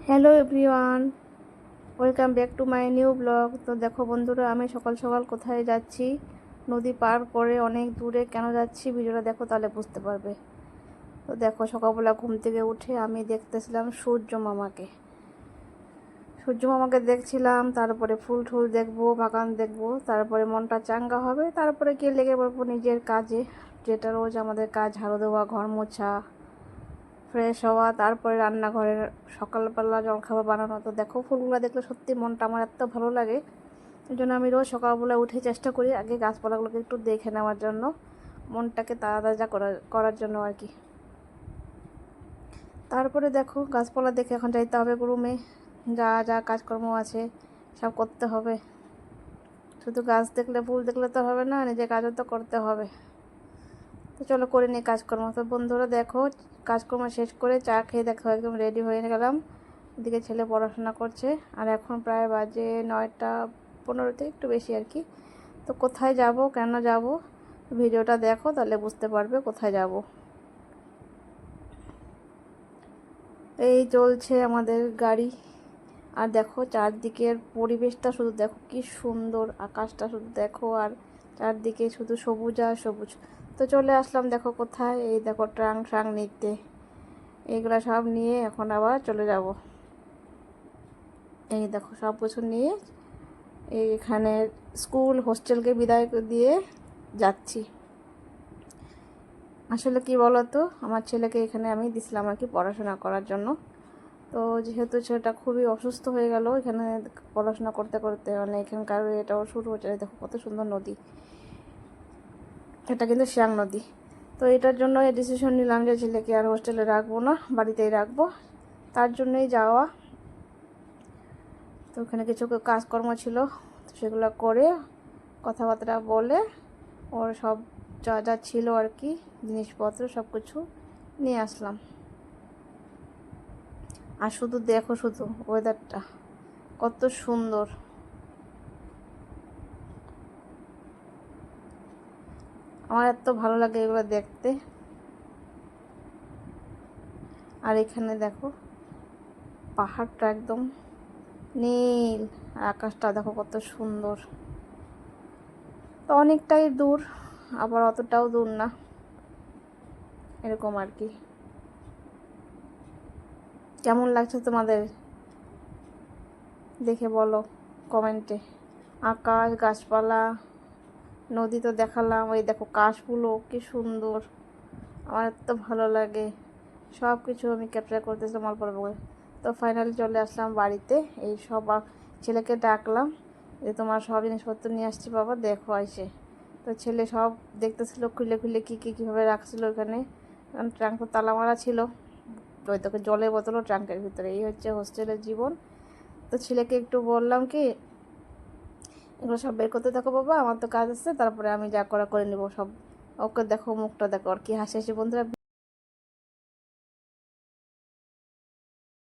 Hello everyone, welcome back to my new blog. তো দেখো বন্ধুরা, আমি সকাল সকাল কোথায় যাচ্ছি, নদী পার করে অনেক দূরে কেন যাচ্ছি, ভিডিওটা দেখো তাহলে বুঝতে পারবে। তো দেখো, সকালবেলা ঘুম থেকে উঠে আমি দেখতেছিলাম সূর্য মামাকে দেখছিলাম। তারপরে ফুল টুল দেখবো, বাগান দেখবো, তারপরে মনটা চাঙ্গা হবে, তারপরে গিয়ে লেগে পড়বো নিজের কাজে, যেটা রোজ আমাদের কাজ, ঝাড়ু দেওয়া, ঘর মোছা, ফ্রেশ হওয়া, তারপরে রান্নাঘরের সকালবেলা জলখাবার বানানো। তো দেখো, ফুলগুলো দেখলে সত্যি মনটা আমার এত ভালো লাগে। এই জন্য আমি রোজ সকালবেলা উঠে চেষ্টা করি আগে গাছপালাগুলোকে একটু দেখে নেওয়ার জন্য, মনটাকে তাজা করার জন্য আর কি। তারপরে দেখো, গাছপালা দেখে এখন যাইতে হবে রুমে, যা যা কাজকর্ম আছে সব করতে হবে। শুধু গাছ দেখলে, ফুল দেখলে তো হবে না, নিজের কাজও তো করতে হবে। তো চলো করে নিই কাজকর্ম। তো বন্ধুরা দেখো, কাজকর্ম শেষ করে চা খেয়ে দেখো একদম রেডি হয়ে গেলাম। এদিকে ছেলে পড়াশোনা করছে, আর এখন প্রায় বাজে 9:15, একটু বেশি আর কি। তো কোথায় যাব, কেন যাব, ভিডিওটা দেখো তাহলে বুঝতে পারবে কোথায় যাব। এই চলছে আমাদের গাড়ি। আর দেখো চারদিকের পরিবেশটা শুধু দেখো, কি সুন্দর আকাশটা শুধু দেখো, আর চারদিকে শুধু সবুজ আর সবুজ। তো চলে আসলাম দেখো কোথায়, এই দেখো ট্রাং নিতে, এইগুলা সব নিয়ে এখন আবার চলে যাব। এই দেখো সব কিছু নিয়ে এইখানে স্কুল হোস্টেলকে বিদায় দিয়ে যাচ্ছি। আসলে কি বলো তো, আমার ছেলেকে এখানে আমি দিছিলাম আর কি পড়াশোনা করার জন্য। তো যেহেতু ছেলেটা খুবই অসুস্থ হয়ে গেল এখানে পড়াশোনা করতে করতে, মানে এখানকার এটাও শুরু হচ্ছে। দেখো কত সুন্দর নদী, এটা কিন্তু শিয়াং নদী। তো এটার জন্য এই ডিসিশন নিলাম যে ছেলেকে আর হোস্টেলে রাখবো না, বাড়িতেই রাখবো, তার জন্যই যাওয়া। তো ওখানে কিছু কাজকর্ম ছিল, তো সেগুলো করে কথাবার্তা বলে ওর সব যা যা ছিল আর কি জিনিসপত্র সব কিছু নিয়ে আসলাম। আর শুধু দেখো, শুধু ওয়েদারটা কত সুন্দর। আমার এত ভালো লাগে এগুলো দেখতে। আর এখানে দেখো পাহাড়টা একদম নীল, আর আকাশটা দেখো কত সুন্দর। তো অনেকটাই দূর, আবার অতটাও দূর না, এরকম আর কি। কেমন লাগছে তোমাদের দেখে বলো কমেন্টে। আকাশ, গাছপালা, নদী তো দেখালাম, ওই দেখো কাশফুলও কি সুন্দর, আমার এত ভালো লাগে। সব কিছু আমি ক্যাপচার করতেছিলাম অল্প অল্প করে। তো ফাইনালি চলে আসলাম বাড়িতে। এই সব ছেলেকে ডাকলাম যে তোমার সব জিনিসপত্র নিয়ে আসছি বাবা, দেখো এসে। তো ছেলে সব দেখতেছিল খুলে খুলে কীভাবে রাখছিল ওখানে, কারণ ট্রাঙ্ক তো তালা মারা ছিল। ওই তোকে জলের বোতলও ট্রাঙ্কের ভিতরে, এই হচ্ছে হোস্টেলের জীবন। তো ছেলেকে একটু বললাম কি, এগুলো সব বের করতে থাকো বাবা, আমার তো কাজ আছে, তারপরে আমি যা করা করে নেবো সব। ওকে দেখো মুখটা দেখো, আর কি হাসি হাসি বন্ধুরা।